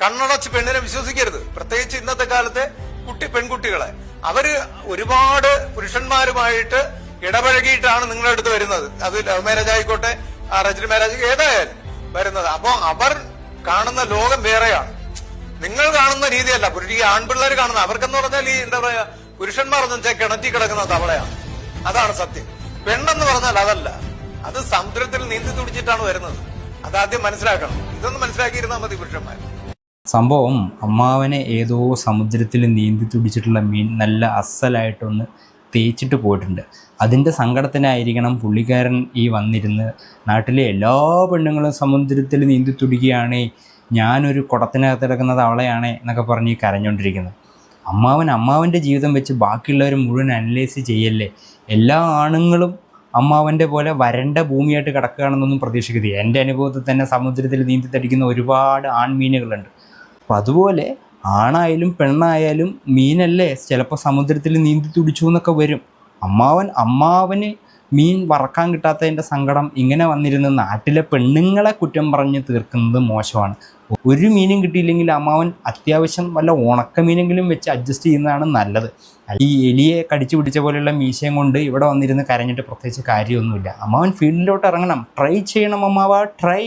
കണ്ണടച്ച് പെണ്ണിനെ വിശ്വസിക്കരുത്. പ്രത്യേകിച്ച് ഇന്നത്തെ കാലത്തെ പെൺകുട്ടികളെ. അവര് ഒരുപാട് പുരുഷന്മാരുമായിട്ട് ഇടപഴകിയിട്ടാണ് നിങ്ങളുടെ അടുത്ത് വരുന്നത്. അത് ലവ് മാരേജ് ആയിക്കോട്ടെ, അറേഞ്ച്ഡ് മാരേജ് ഏതായാലും വരുന്നത്. അപ്പൊ അവർ കാണുന്ന ലോകം വേറെയാണ്, നിങ്ങൾ കാണുന്ന രീതിയല്ല. ഈ ആൺപിള്ളേർ കാണുന്ന, അവർക്കെന്ന് പറഞ്ഞാൽ ഈ എന്താ പറയാ, പുരുഷന്മാർ എന്ന് വെച്ചാൽ കിണറ്റി കിടക്കുന്ന തവളയാണ്. അതാണ് സത്യം. പെണ്ണെന്ന് പറഞ്ഞാൽ അതല്ല, അത് സമുദ്രത്തിൽ നീന്തി തുടിച്ചിട്ടാണ് വരുന്നത്. അതാദ്യം മനസ്സിലാക്കണം. ഇതൊന്നും മനസ്സിലാക്കിയിരുന്നാൽ മതി പുരുഷന്മാർ. സംഭവം അമ്മാവനെ ഏതോ സമുദ്രത്തിൽ നീന്തി തുടിച്ചിട്ടുള്ള മീൻ നല്ല അസലായിട്ടൊന്ന് തേച്ചിട്ട് പോയിട്ടുണ്ട്. അതിൻ്റെ സങ്കടത്തിനായിരിക്കണം പുള്ളിക്കാരൻ ഈ വന്നിരുന്ന് നാട്ടിലെ എല്ലാ പെണ്ണുങ്ങളും സമുദ്രത്തിൽ നീന്തി തുടിക്കുകയാണ്, ഞാനൊരു കുടത്തിനകത്ത് കിടക്കുന്ന തവളയാണ് എന്നൊക്കെ പറഞ്ഞ് ഈ കരഞ്ഞുകൊണ്ടിരിക്കുന്നത്. അമ്മാവൻ്റെ ജീവിതം വെച്ച് ബാക്കിയുള്ളവർ മുഴുവൻ അനലൈസ് ചെയ്യല്ലേ. എല്ലാ ആണുങ്ങളും അമ്മാവൻ്റെ പോലെ വരണ്ട ഭൂമിയായിട്ട് കിടക്കുകയാണെന്നൊന്നും പ്രതീക്ഷിക്കരുത്. എൻ്റെ അനുഭവത്തിൽ തന്നെ സമുദ്രത്തിൽ നീന്തി തടിക്കുന്ന ഒരുപാട് ആൺമീനുകളുണ്ട്. അപ്പം അതുപോലെ ആണായാലും പെണ്ണായാലും മീനല്ലേ, ചിലപ്പോൾ സമുദ്രത്തിൽ നീന്തി തുടിച്ചു എന്നൊക്കെ വരും. അമ്മാവന് മീൻ വറക്കാൻ കിട്ടാത്തതിൻ്റെ സങ്കടം ഇങ്ങനെ വന്നിരുന്ന് നാട്ടിലെ പെണ്ണുങ്ങളെ കുറ്റം പറഞ്ഞ് തീർക്കുന്നത് മോശമാണ്. ഒരു മീനും കിട്ടിയില്ലെങ്കിൽ അമ്മാവൻ അത്യാവശ്യം വല്ല ഉണക്കമീനെങ്കിലും വെച്ച് അഡ്ജസ്റ്റ് ചെയ്യുന്നതാണ് നല്ലത്. ഈ എലിയെ കടിച്ചു പിടിച്ച പോലെയുള്ള മീശയും കൊണ്ട് ഇവിടെ വന്നിരുന്ന് കരഞ്ഞിട്ട് പ്രത്യേകിച്ച് കാര്യമൊന്നുമില്ല. അമ്മാവൻ ഫീൽഡിലോട്ട് ഇറങ്ങണം, ട്രൈ ചെയ്യണം അമ്മാവ, ട്രൈ.